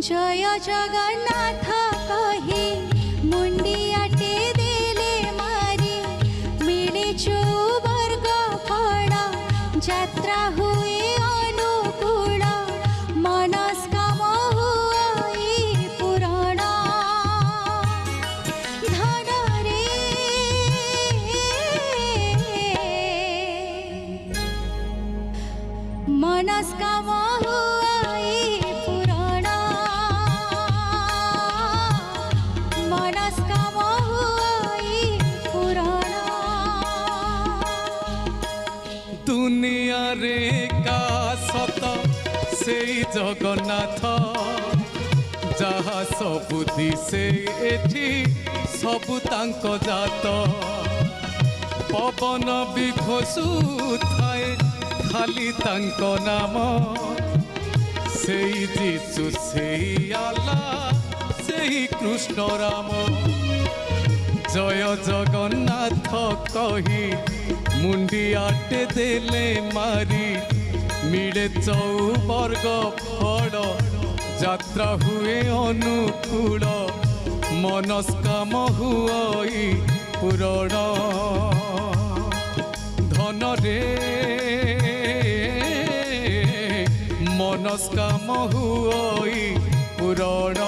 জয় জগন্নাথ কহি মুন্ডিয়াটে দেলে মারি মিলে চৌবর্গ ফল যাত্রা হুয়ে অনুকূল মনস্কাম হুই পূরণ ধনরে মনস্কাম হুই পূরণ মনস্কাম হুই পূরণ। দুনিয়ারে কা সত সেই জগন্নাথ যাহা সবু দিছে এঠি সবু তাঙ্ক জাত পবন বি ঘোষুথায়ে খালি তাঙ্ক নাম সেই যিশু সেই আল্লাহ সেই কৃষ্ণ রাম জয় জগন্নাথ কহি মুন্ডিয়াটে দেলে মারি মিলে চৌবর্গ ফল যাত্রা হুয়ে অনুকূল মনস্কাম হুই পূরণ ধনরে মনস্কাম হুই পূরণ।